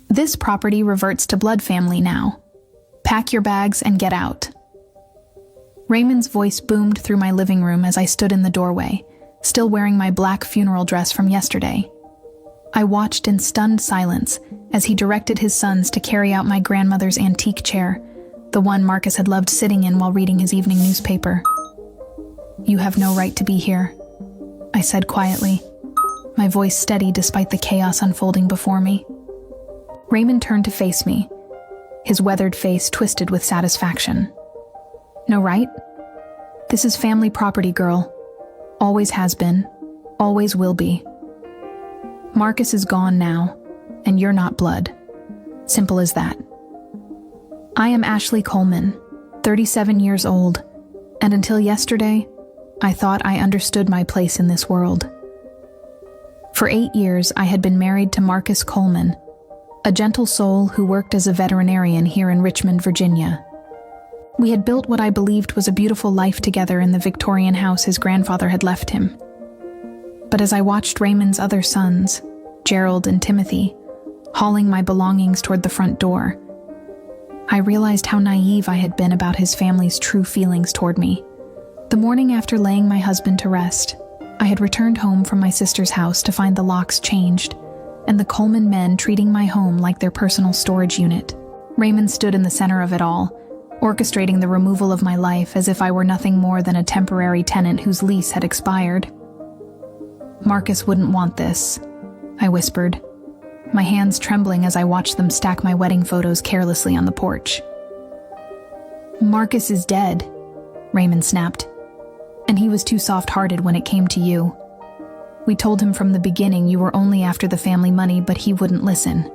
This property reverts to blood family now. Pack your bags and get out." Raymond's voice boomed through my living room as I stood in the doorway, still wearing my black funeral dress from yesterday. I watched in stunned silence as he directed his sons to carry out my grandmother's antique chair, the one Marcus had loved sitting in while reading his evening newspaper. "You have no right to be here," I said quietly, my voice steady despite the chaos unfolding before me. Raymond turned to face me, his weathered face twisted with satisfaction. "No right? This is family property, girl. Always has been, always will be. Marcus is gone now, and you're not blood. Simple as that. I am Ashley Coleman, 37 years old, and until yesterday, I thought I understood my place in this world. For 8 years, I had been married to Marcus Coleman, a gentle soul who worked as a veterinarian here in Richmond, Virginia. We had built what I believed was a beautiful life together in the Victorian house his grandfather had left him. But as I watched Raymond's other sons, Gerald and Timothy, hauling my belongings toward the front door, I realized how naive I had been about his family's true feelings toward me. The morning after laying my husband to rest, I had returned home from my sister's house to find the locks changed, and the Coleman men treating my home like their personal storage unit. Raymond stood in the center of it all, orchestrating the removal of my life as if I were nothing more than a temporary tenant whose lease had expired. "Marcus wouldn't want this," I whispered, my hands trembling as I watched them stack my wedding photos carelessly on the porch. "Marcus is dead," Raymond snapped, "and he was too soft-hearted when it came to you. We told him from the beginning you were only after the family money, but he wouldn't listen.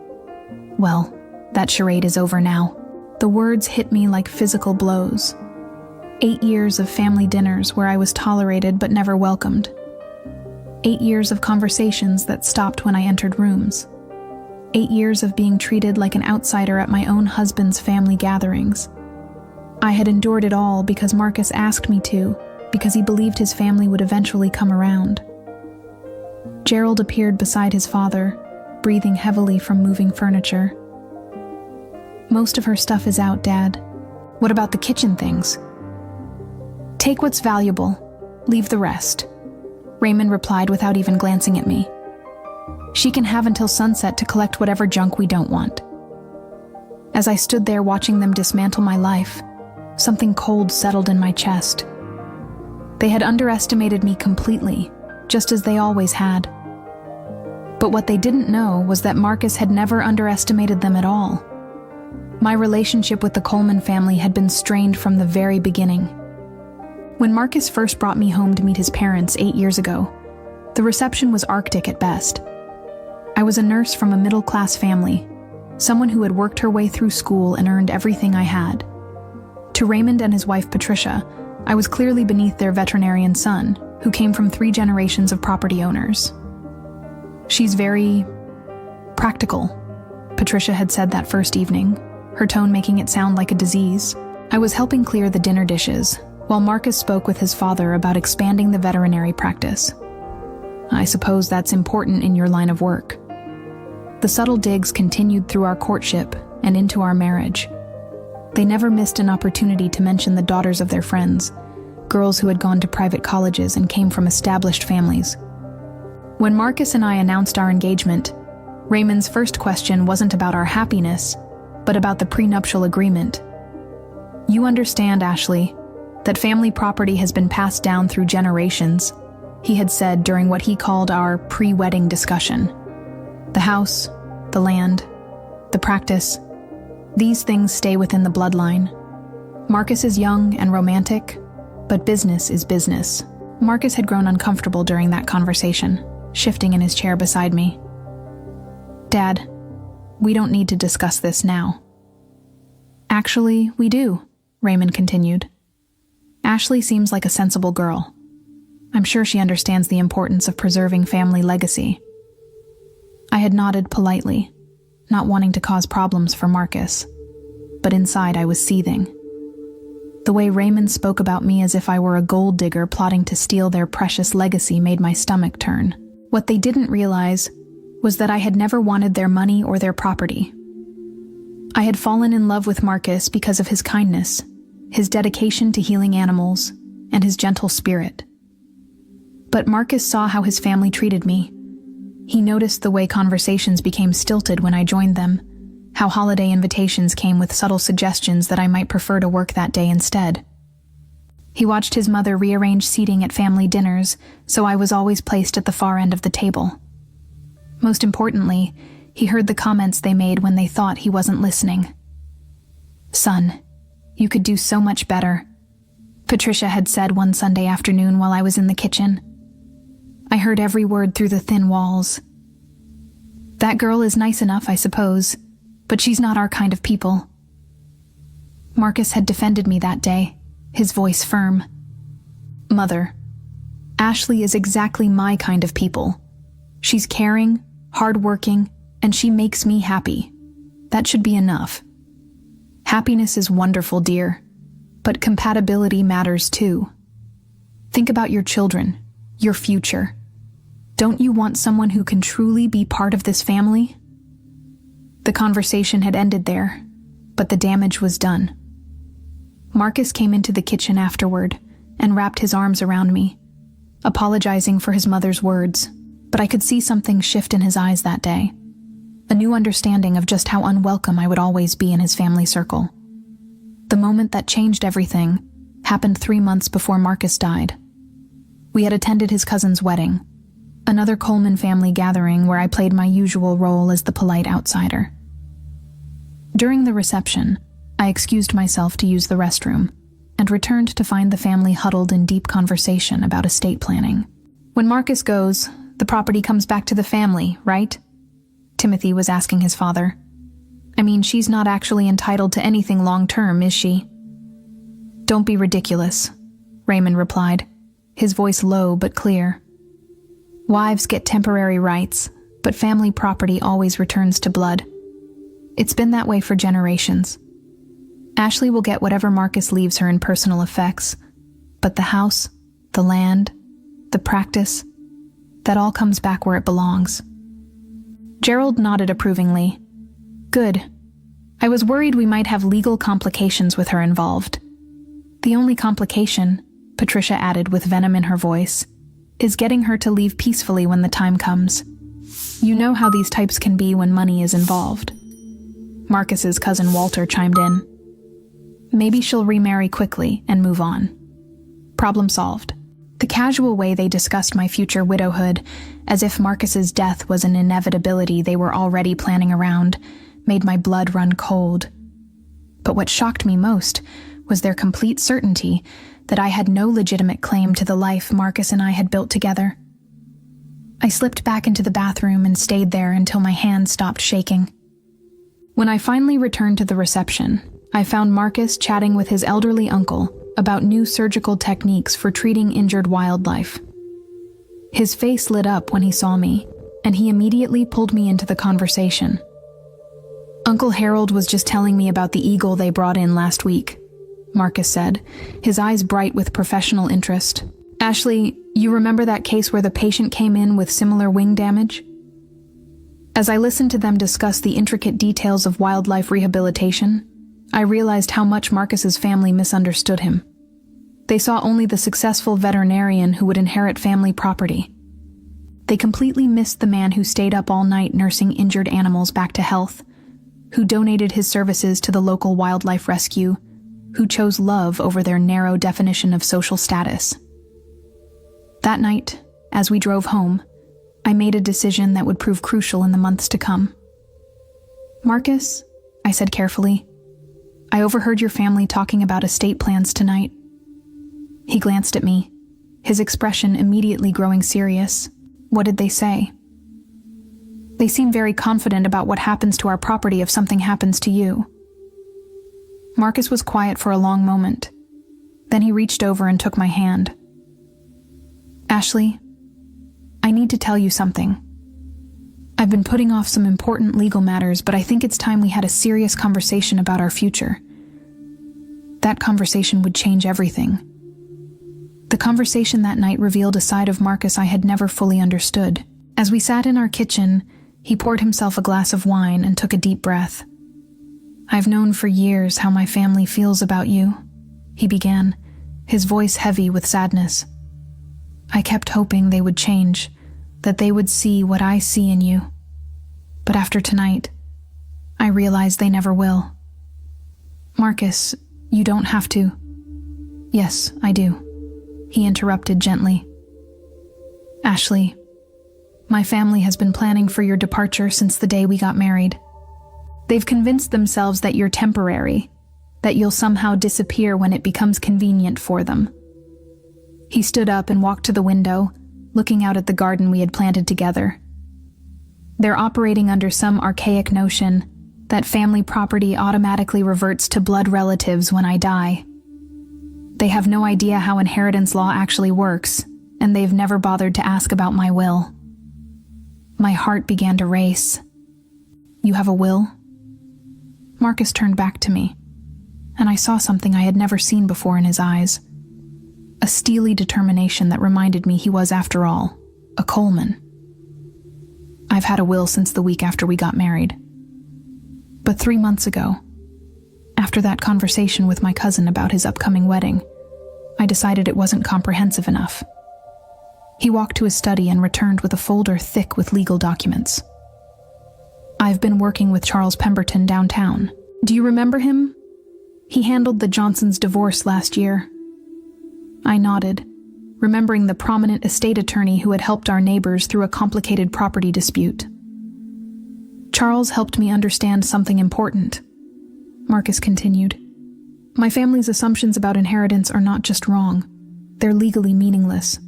Well, that charade is over now." The words hit me like physical blows. 8 years of family dinners where I was tolerated but never welcomed. 8 years of conversations that stopped when I entered rooms. 8 years of being treated like an outsider at my own husband's family gatherings. I had endured it all because Marcus asked me to, because he believed his family would eventually come around. Gerald appeared beside his father, breathing heavily from moving furniture. "Most of her stuff is out, Dad. What about the kitchen things?" "Take what's valuable, leave the rest," Raymond replied without even glancing at me. "She can have until sunset to collect whatever junk we don't want." As I stood there watching them dismantle my life, something cold settled in my chest. They had underestimated me completely, just as they always had. But what they didn't know was that Marcus had never underestimated them at all. My relationship with the Coleman family had been strained from the very beginning. When Marcus first brought me home to meet his parents 8 years ago, the reception was arctic at best. I was a nurse from a middle-class family, someone who had worked her way through school and earned everything I had. To Raymond and his wife Patricia, I was clearly beneath their veterinarian son, who came from 3 generations of property owners. "She's very practical," Patricia had said that first evening, her tone making it sound like a disease. I was helping clear the dinner dishes, while Marcus spoke with his father about expanding the veterinary practice. "I suppose that's important in your line of work." The subtle digs continued through our courtship and into our marriage. They never missed an opportunity to mention the daughters of their friends, girls who had gone to private colleges and came from established families. When Marcus and I announced our engagement, Raymond's first question wasn't about our happiness, but about the prenuptial agreement. "You understand, Ashley, that family property has been passed down through generations," he had said during what he called our pre-wedding discussion. "The house, the land, the practice, these things stay within the bloodline. Marcus is young and romantic, but business is business." Marcus had grown uncomfortable during that conversation, shifting in his chair beside me. "Dad, we don't need to discuss this now." "Actually, we do," Raymond continued. "Ashley seems like a sensible girl. I'm sure she understands the importance of preserving family legacy." I had nodded politely, not wanting to cause problems for Marcus, but inside I was seething. The way Raymond spoke about me as if I were a gold digger plotting to steal their precious legacy made my stomach turn. What they didn't realize was that I had never wanted their money or their property. I had fallen in love with Marcus because of his kindness, his dedication to healing animals, and his gentle spirit. But Marcus saw how his family treated me. He noticed the way conversations became stilted when I joined them, how holiday invitations came with subtle suggestions that I might prefer to work that day instead. He watched his mother rearrange seating at family dinners, so I was always placed at the far end of the table. Most importantly, he heard the comments they made when they thought he wasn't listening. "Son, you could do so much better," Patricia had said one Sunday afternoon while I was in the kitchen. I heard every word through the thin walls. "That girl is nice enough, I suppose, but she's not our kind of people." Marcus had defended me that day, his voice firm. "Mother, Ashley is exactly my kind of people. She's caring, hardworking, and she makes me happy. That should be enough. Happiness is wonderful, dear, but compatibility matters too. Think about your children, your future. Don't you want someone who can truly be part of this family?" The conversation had ended there, but the damage was done. Marcus came into the kitchen afterward and wrapped his arms around me, apologizing for his mother's words, but I could see something shift in his eyes that day, a new understanding of just how unwelcome I would always be in his family circle. The moment that changed everything happened 3 months before Marcus died. We had attended his cousin's wedding, another Coleman family gathering where I played my usual role as the polite outsider. During the reception, I excused myself to use the restroom and returned to find the family huddled in deep conversation about estate planning. "When Marcus goes, the property comes back to the family, right?" Timothy was asking his father. "I mean, she's not actually entitled to anything long-term, is she?" "Don't be ridiculous," Raymond replied, his voice low but clear. "Wives get temporary rights, but family property always returns to blood. It's been that way for generations. Ashley will get whatever Marcus leaves her in personal effects, but the house, the land, the practice, that all comes back where it belongs." Gerald nodded approvingly. "Good. I was worried we might have legal complications with her involved." "The only complication," Patricia added with venom in her voice, "is getting her to leave peacefully when the time comes. You know how these types can be when money is involved." Marcus's cousin Walter chimed in. "Maybe she'll remarry quickly and move on." Problem solved. The casual way they discussed my future widowhood, as if Marcus's death was an inevitability they were already planning around, made my blood run cold. But what shocked me most was their complete certainty that I had no legitimate claim to the life Marcus and I had built together. I slipped back into the bathroom and stayed there until my hands stopped shaking. When I finally returned to the reception, I found Marcus chatting with his elderly uncle about new surgical techniques for treating injured wildlife. His face lit up when he saw me, and he immediately pulled me into the conversation. "Uncle Harold was just telling me about the eagle they brought in last week," Marcus said, his eyes bright with professional interest. "Ashley, you remember that case where the patient came in with similar wing damage?" As I listened to them discuss the intricate details of wildlife rehabilitation, I realized how much Marcus's family misunderstood him. They saw only the successful veterinarian who would inherit family property. They completely missed the man who stayed up all night nursing injured animals back to health, who donated his services to the local wildlife rescue, who chose love over their narrow definition of social status. That night, as we drove home, I made a decision that would prove crucial in the months to come. "Marcus," I said carefully, "I overheard your family talking about estate plans tonight." He glanced at me, his expression immediately growing serious. "What did they say?" "They seem very confident about what happens to our property if something happens to you." Marcus was quiet for a long moment. Then he reached over and took my hand. "Ashley, I need to tell you something. I've been putting off some important legal matters, but I think it's time we had a serious conversation about our future. That conversation would change everything." The conversation that night revealed a side of Marcus I had never fully understood. As we sat in our kitchen, He poured himself a glass of wine and took a deep breath. "I've known for years how my family feels about you," he began, his voice heavy with sadness. "I kept hoping they would change, that they would see what I see in you. But after tonight, I realize they never will." "Marcus, you don't have to." "Yes, I do," he interrupted gently. "Ashley, my family has been planning for your departure since the day we got married. They've convinced themselves that you're temporary, that you'll somehow disappear when it becomes convenient for them." He stood up and walked to the window, looking out at the garden we had planted together. "They're operating under some archaic notion that family property automatically reverts to blood relatives when I die. They have no idea how inheritance law actually works, and they've never bothered to ask about my will." My heart began to race. "You have a will?" Marcus turned back to me, and I saw something I had never seen before in his eyes. A steely determination that reminded me he was, after all, a Coleman. "I've had a will since the week after we got married. But 3 months ago, after that conversation with my cousin about his upcoming wedding, I decided it wasn't comprehensive enough." He walked to his study and returned with a folder thick with legal documents. "I've been working with Charles Pemberton downtown. Do you remember him? He handled the Johnsons' divorce last year." I nodded, remembering the prominent estate attorney who had helped our neighbors through a complicated property dispute. "Charles helped me understand something important," Marcus continued. "My family's assumptions about inheritance are not just wrong, they're legally meaningless.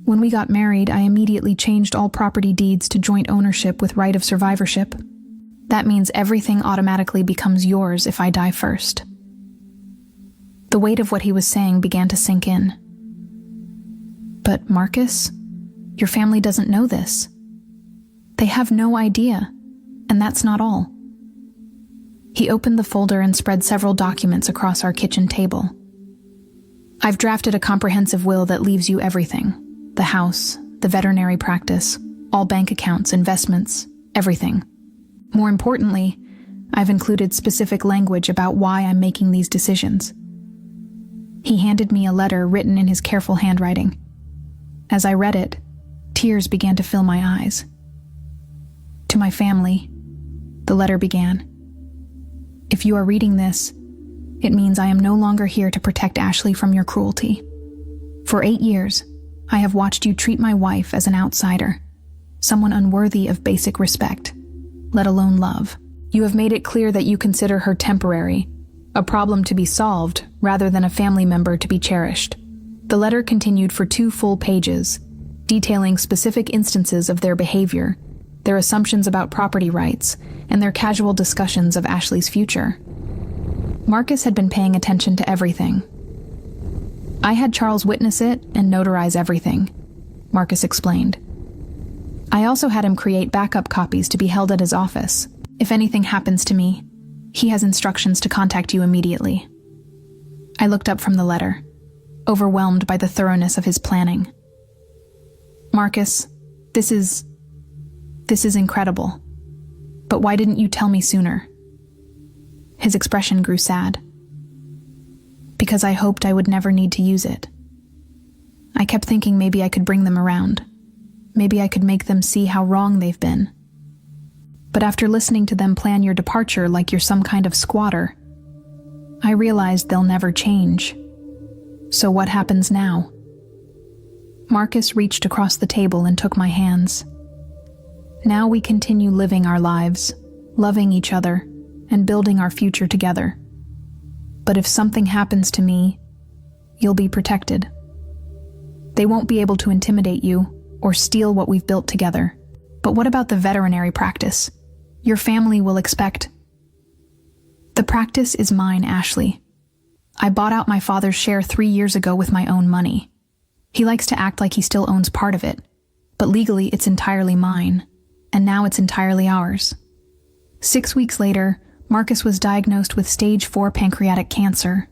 When we got married, I immediately changed all property deeds to joint ownership with right of survivorship. That means everything automatically becomes yours if I die first." The weight of what he was saying began to sink in. "But Marcus, your family doesn't know this. They have no idea, and that's not all." He opened the folder and spread several documents across our kitchen table. "I've drafted a comprehensive will that leaves you everything. The house, the veterinary practice, all bank accounts, investments, everything. More importantly, I've included specific language about why I'm making these decisions." He handed me a letter written in his careful handwriting. As I read it, tears began to fill my eyes. "To my family," the letter began. "If you are reading this, it means I am no longer here to protect Ashley from your cruelty. For 8 years, I have watched you treat my wife as an outsider, someone unworthy of basic respect, let alone love. You have made it clear that you consider her temporary, a problem to be solved rather than a family member to be cherished." The letter continued for 2 full pages, detailing specific instances of their behavior, their assumptions about property rights, and their casual discussions of Ashley's future. Marcus had been paying attention to everything. "I had Charles witness it and notarize everything," Marcus explained. "I also had him create backup copies to be held at his office. If anything happens to me, he has instructions to contact you immediately." I looked up from the letter, overwhelmed by the thoroughness of his planning. "Marcus, this is incredible. But why didn't you tell me sooner?" His expression grew sad. "Because I hoped I would never need to use it. I kept thinking maybe I could bring them around. Maybe I could make them see how wrong they've been. But after listening to them plan your departure like you're some kind of squatter, I realized they'll never change. So what happens now?" Marcus reached across the table and took my hands. "Now we continue living our lives, loving each other, and building our future together. But if something happens to me, you'll be protected. They won't be able to intimidate you or steal what we've built together. But what about the veterinary practice? Your family will expect—" "The practice is mine, Ashley. I bought out my father's share 3 years ago with my own money. He likes to act like he still owns part of it, but legally it's entirely mine, and now it's entirely ours." 6 weeks later, Marcus was diagnosed with stage 4 pancreatic cancer.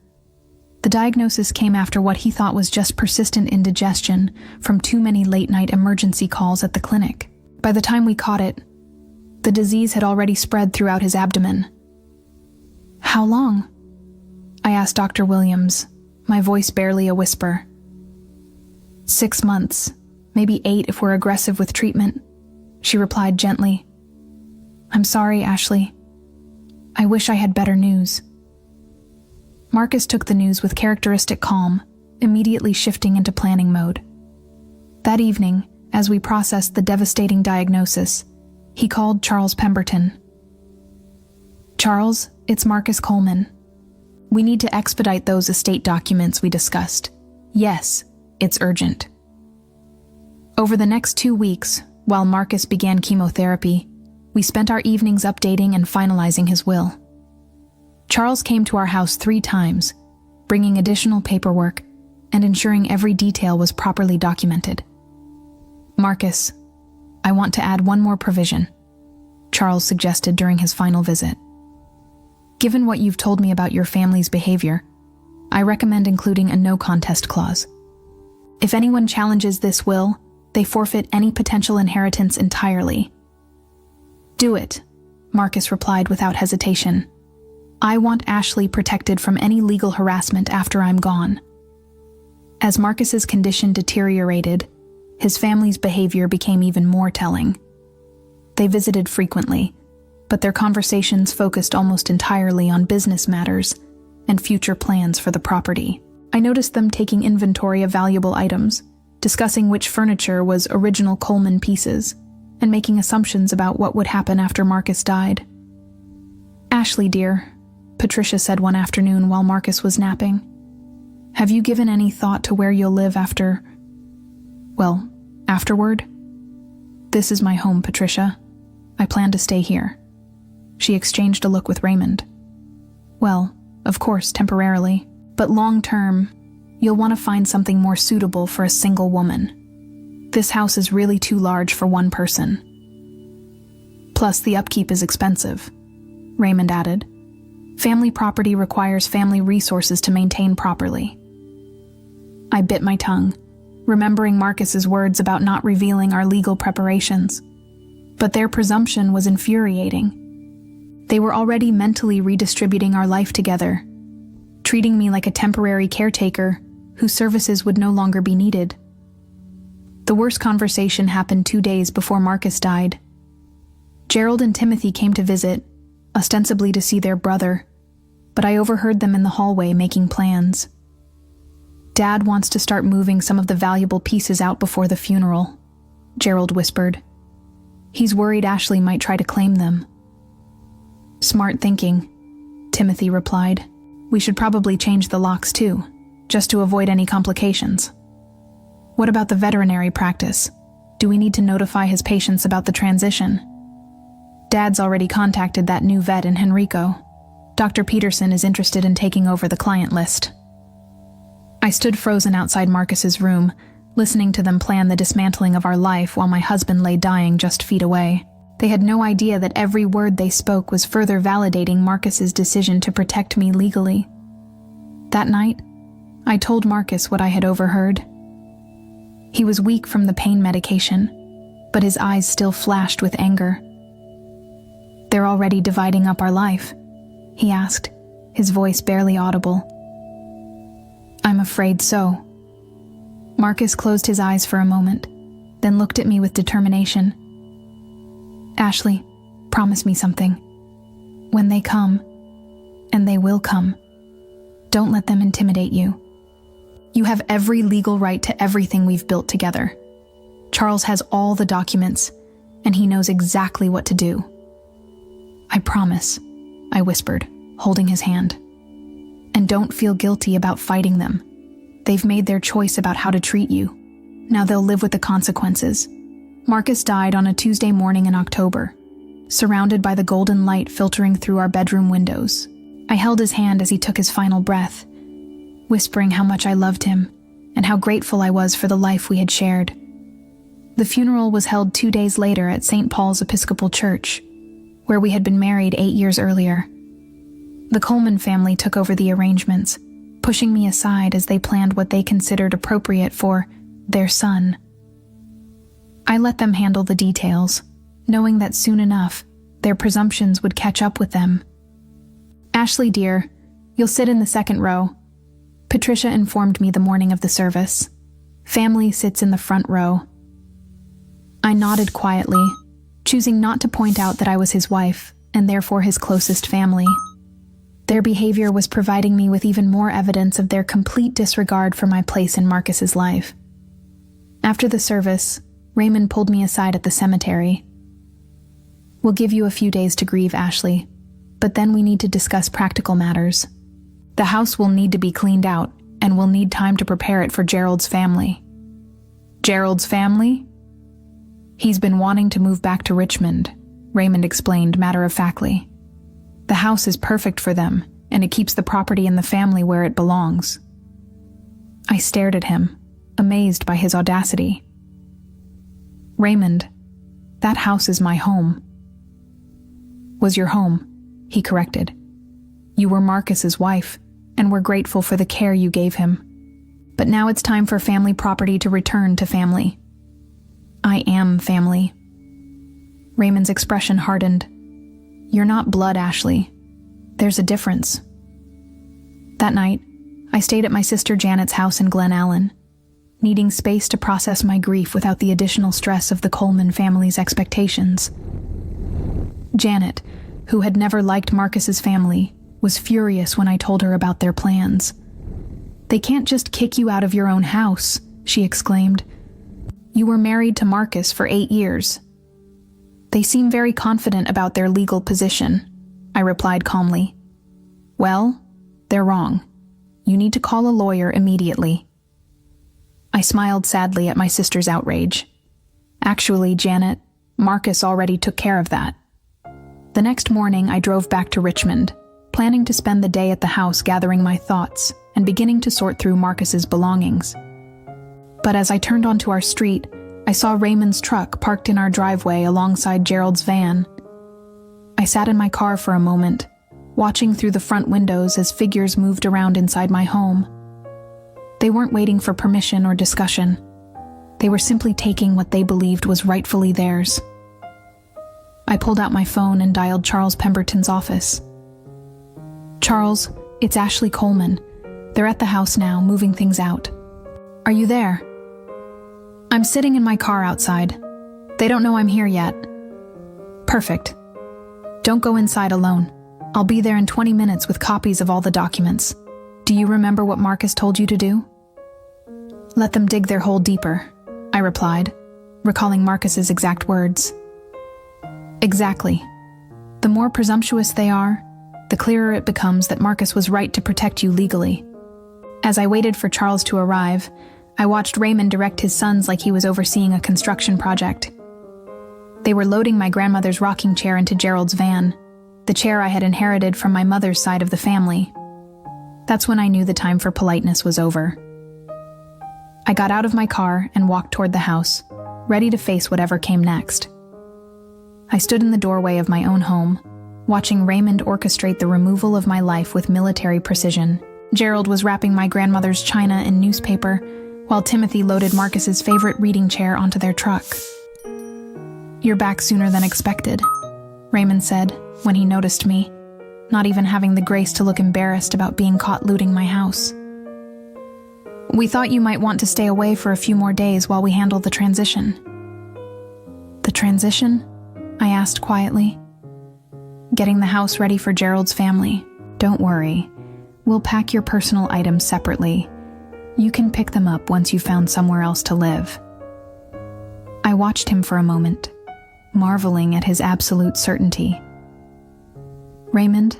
The diagnosis came after what he thought was just persistent indigestion from too many late-night emergency calls at the clinic. By the time we caught it, The disease had already spread throughout his abdomen. "How long?" I asked Dr. Williams, my voice barely a whisper. 6 months, maybe 8 if we're aggressive with treatment, she replied gently. "I'm sorry, Ashley. I wish I had better news." Marcus took the news with characteristic calm, immediately shifting into planning mode. That evening, as we processed the devastating diagnosis, he called Charles Pemberton. "Charles, it's Marcus Coleman. We need to expedite those estate documents we discussed. Yes, it's urgent." Over the next 2 weeks, while Marcus began chemotherapy, we spent our evenings updating and finalizing his will. Charles came to our house 3 times, bringing additional paperwork and ensuring every detail was properly documented. "Marcus, I want to add one more provision," Charles suggested during his final visit. "Given what you've told me about your family's behavior, I recommend including a no-contest clause. If anyone challenges this will, they forfeit any potential inheritance entirely." "Do it," Marcus replied without hesitation. "I want Ashley protected from any legal harassment after I'm gone." As Marcus's condition deteriorated, his family's behavior became even more telling. They visited frequently, but their conversations focused almost entirely on business matters and future plans for the property. I noticed them taking inventory of valuable items, discussing which furniture was original Coleman pieces, and making assumptions about what would happen after Marcus died. "Ashley, dear," Patricia said one afternoon while Marcus was napping, "have you given any thought to where you'll live afterward?" "This is my home, Patricia. I plan to stay here." She exchanged a look with Raymond. "Well, of course, temporarily, but long-term, you'll want to find something more suitable for a single woman. This house is really too large for one person. Plus, the upkeep is expensive," Raymond added. "Family property requires family resources to maintain properly." I bit my tongue, remembering Marcus's words about not revealing our legal preparations. But their presumption was infuriating. They were already mentally redistributing our life together, treating me like a temporary caretaker whose services would no longer be needed. The worst conversation happened 2 days before Marcus died. Gerald and Timothy came to visit, ostensibly to see their brother, but I overheard them in the hallway making plans. "Dad wants to start moving some of the valuable pieces out before the funeral," Gerald whispered. "He's worried Ashley might try to claim them." "Smart thinking," Timothy replied. "We should probably change the locks too, just to avoid any complications." "What about the veterinary practice? Do we need to notify his patients about the transition?" "Dad's already contacted that new vet in Henrico. Dr. Peterson is interested in taking over the client list." I stood frozen outside Marcus's room, listening to them plan the dismantling of our life while my husband lay dying just feet away. They had no idea that every word they spoke was further validating Marcus's decision to protect me legally. That night, I told Marcus what I had overheard. He was weak from the pain medication, but his eyes still flashed with anger. "They're already dividing up our life?" he asked, his voice barely audible. "I'm afraid so." Marcus closed his eyes for a moment, then looked at me with determination. "Ashley, promise me something. When they come, and they will come, don't let them intimidate you. You have every legal right to everything we've built together. Charles has all the documents, and he knows exactly what to do." "I promise," I whispered, holding his hand. "And don't feel guilty about fighting them. They've made their choice about how to treat you. Now they'll live with the consequences." Marcus died on a Tuesday morning in October, surrounded by the golden light filtering through our bedroom windows. I held his hand as he took his final breath, whispering how much I loved him and how grateful I was for the life we had shared. The funeral was held 2 days later at St. Paul's Episcopal Church, where we had been married 8 years earlier. The Coleman family took over the arrangements, pushing me aside as they planned what they considered appropriate for their son. I let them handle the details, knowing that soon enough their presumptions would catch up with them. "Ashley, dear, you'll sit in the second row," Patricia informed me the morning of the service. "Family sits in the front row." I nodded quietly, choosing not to point out that I was his wife, and therefore his closest family. Their behavior was providing me with even more evidence of their complete disregard for my place in Marcus's life. After the service, Raymond pulled me aside at the cemetery. "We'll give you a few days to grieve, Ashley, but then we need to discuss practical matters. The house will need to be cleaned out, and we'll need time to prepare it for Gerald's family." "Gerald's family?" "He's been wanting to move back to Richmond," Raymond explained matter-of-factly. "The house is perfect for them, and it keeps the property and the family where it belongs." I stared at him, amazed by his audacity. "Raymond, that house is my home." "Was your home," he corrected. "You were Marcus's wife, and we're grateful for the care you gave him. But now it's time for family property to return to family." "I am family." Raymond's expression hardened. "You're not blood, Ashley. There's a difference." That night, I stayed at my sister Janet's house in Glen Allen, needing space to process my grief without the additional stress of the Coleman family's expectations. Janet, who had never liked Marcus's family, was furious when I told her about their plans. "They can't just kick you out of your own house," she exclaimed. "You were married to Marcus for 8 years. "They seem very confident about their legal position," I replied calmly. "Well, they're wrong. You need to call a lawyer immediately." I smiled sadly at my sister's outrage. "Actually, Janet, Marcus already took care of that." The next morning, I drove back to Richmond, planning to spend the day at the house gathering my thoughts and beginning to sort through Marcus's belongings. But as I turned onto our street, I saw Raymond's truck parked in our driveway alongside Gerald's van. I sat in my car for a moment, watching through the front windows as figures moved around inside my home. They weren't waiting for permission or discussion. They were simply taking what they believed was rightfully theirs. I pulled out my phone and dialed Charles Pemberton's office. "Charles, it's Ashley Coleman. They're at the house now, moving things out. Are you there?" "I'm sitting in my car outside. They don't know I'm here yet." "Perfect. Don't go inside alone. I'll be there in 20 minutes with copies of all the documents. Do you remember what Marcus told you to do?" "Let them dig their hole deeper," I replied, recalling Marcus's exact words. "Exactly. The more presumptuous they are, the clearer it becomes that Marcus was right to protect you legally." As I waited for Charles to arrive, I watched Raymond direct his sons like he was overseeing a construction project. They were loading my grandmother's rocking chair into Gerald's van, the chair I had inherited from my mother's side of the family. That's when I knew the time for politeness was over. I got out of my car and walked toward the house, ready to face whatever came next. I stood in the doorway of my own home, watching Raymond orchestrate the removal of my life with military precision. Gerald was wrapping my grandmother's china in newspaper, while Timothy loaded Marcus's favorite reading chair onto their truck. "You're back sooner than expected," Raymond said when he noticed me, not even having the grace to look embarrassed about being caught looting my house. "We thought you might want to stay away for a few more days while we handle the transition." "The transition?" I asked quietly. "Getting the house ready for Gerald's family. Don't worry. We'll pack your personal items separately. You can pick them up once you've found somewhere else to live." I watched him for a moment, marveling at his absolute certainty. "Raymond,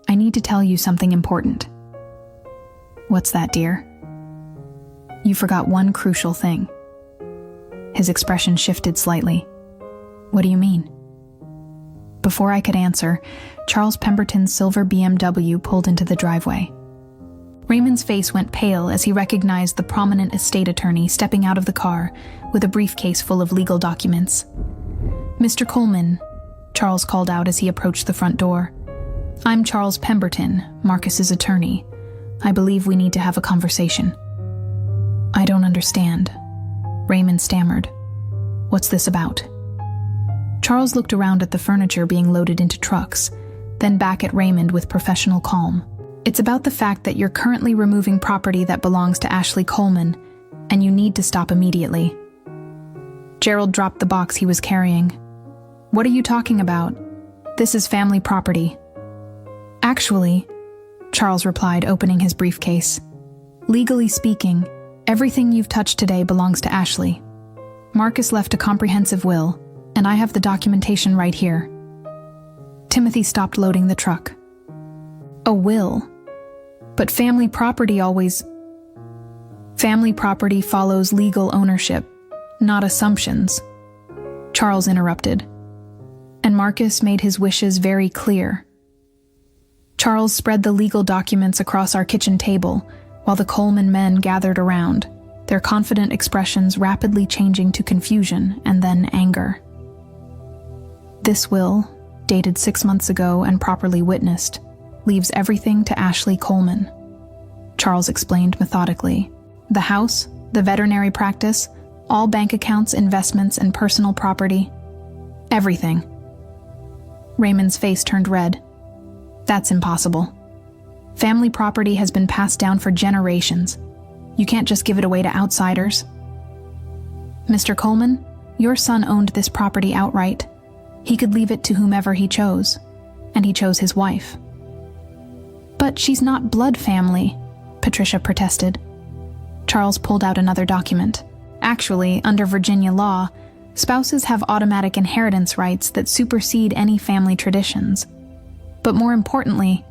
I need to tell you something important." "What's that, dear?" "You forgot one crucial thing." His expression shifted slightly. "What do you mean?" Before I could answer, Charles Pemberton's silver BMW pulled into the driveway. Raymond's face went pale as he recognized the prominent estate attorney stepping out of the car with a briefcase full of legal documents. "Mr. Coleman," Charles called out as he approached the front door. "I'm Charles Pemberton, Marcus's attorney. I believe we need to have a conversation." "I don't understand," Raymond stammered. "What's this about?" Charles looked around at the furniture being loaded into trucks, then back at Raymond with professional calm. It's about the fact that you're currently removing property that belongs to Ashley Coleman, and you need to stop immediately. Gerald dropped the box he was carrying. What are you talking about? This is family property. Actually, Charles replied, opening his briefcase. Legally speaking, everything you've touched today belongs to Ashley. Marcus left a comprehensive will, and I have the documentation right here. Timothy stopped loading the truck. A will? But family property follows legal ownership, not assumptions. Charles interrupted, and Marcus made his wishes very clear. Charles spread the legal documents across our kitchen table while the Coleman men gathered around, their confident expressions rapidly changing to confusion and then anger. This will, dated 6 months ago and properly witnessed, leaves everything to Ashley Coleman, Charles explained methodically. The house, the veterinary practice, all bank accounts, investments, and personal property. Everything. Raymond's face turned red. That's impossible. Family property has been passed down for generations. You can't just give it away to outsiders. Mr. Coleman, your son owned this property outright. He could leave it to whomever he chose, and he chose his wife. But she's not blood family, Patricia protested. Charles pulled out another document. Actually, under Virginia law, spouses have automatic inheritance rights that supersede any family traditions. But more importantly,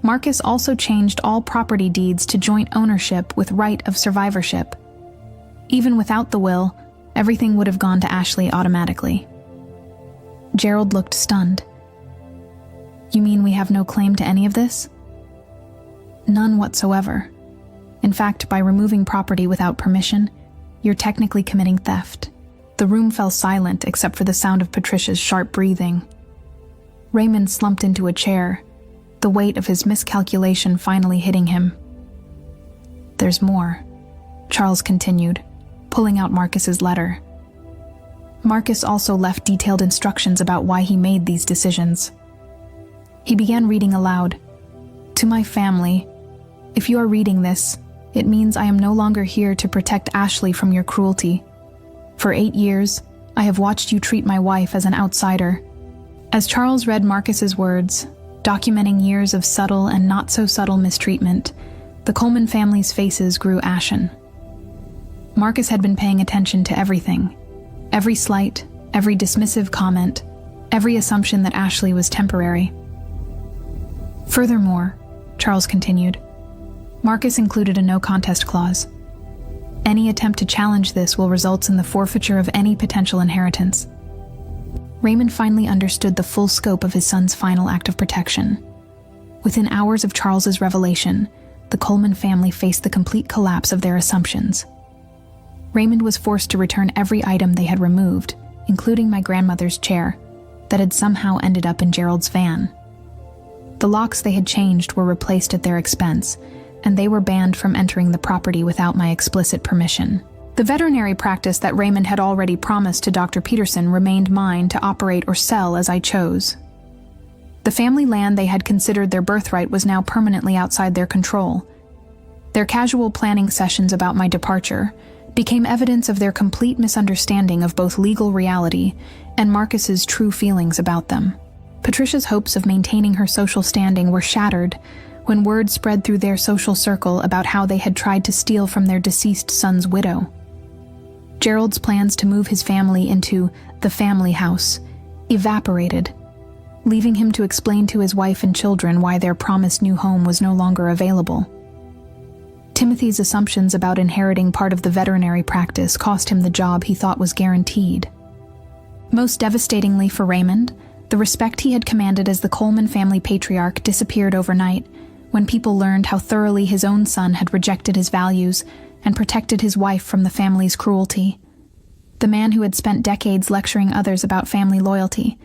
Marcus also changed all property deeds to joint ownership with right of survivorship. Even without the will, everything would have gone to Ashley automatically. Gerald looked stunned. You mean we have no claim to any of this? None whatsoever. In fact, by removing property without permission, you're technically committing theft. The room fell silent except for the sound of Patricia's sharp breathing. Raymond slumped into a chair, the weight of his miscalculation finally hitting him. There's more, Charles continued, pulling out Marcus's letter. Marcus also left detailed instructions about why he made these decisions. He began reading aloud. To my family, if you are reading this, it means I am no longer here to protect Ashley from your cruelty. For 8 years, I have watched you treat my wife as an outsider. As Charles read Marcus's words, documenting years of subtle and not-so-subtle mistreatment, the Coleman family's faces grew ashen. Marcus had been paying attention to everything. Every slight, every dismissive comment, every assumption that Ashley was temporary. Furthermore, Charles continued, Marcus included a no-contest clause. Any attempt to challenge this will result in the forfeiture of any potential inheritance. Raymond finally understood the full scope of his son's final act of protection. Within hours of Charles's revelation, the Coleman family faced the complete collapse of their assumptions. Raymond was forced to return every item they had removed, including my grandmother's chair, that had somehow ended up in Gerald's van. The locks they had changed were replaced at their expense, and they were banned from entering the property without my explicit permission. The veterinary practice that Raymond had already promised to Dr. Peterson remained mine to operate or sell as I chose. The family land they had considered their birthright was now permanently outside their control. Their casual planning sessions about my departure became evidence of their complete misunderstanding of both legal reality and Marcus's true feelings about them. Patricia's hopes of maintaining her social standing were shattered when word spread through their social circle about how they had tried to steal from their deceased son's widow. Gerald's plans to move his family into the family house evaporated, leaving him to explain to his wife and children why their promised new home was no longer available. Timothy's assumptions about inheriting part of the veterinary practice cost him the job he thought was guaranteed. Most devastatingly for Raymond, the respect he had commanded as the Coleman family patriarch disappeared overnight when people learned how thoroughly his own son had rejected his values and protected his wife from the family's cruelty. The man who had spent decades lecturing others about family loyalty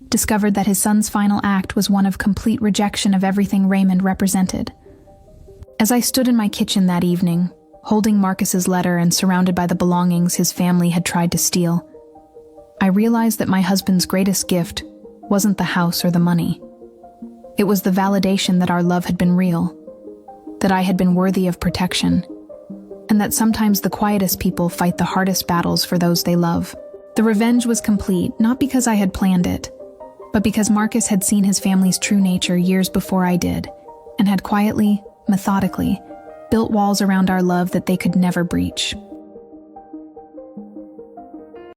discovered that his son's final act was one of complete rejection of everything Raymond represented. As I stood in my kitchen that evening, holding Marcus's letter and surrounded by the belongings his family had tried to steal, I realized that my husband's greatest gift wasn't the house or the money. It was the validation that our love had been real, that I had been worthy of protection, and that sometimes the quietest people fight the hardest battles for those they love. The revenge was complete, not because I had planned it, but because Marcus had seen his family's true nature years before I did, and had quietly, methodically, built walls around our love that they could never breach.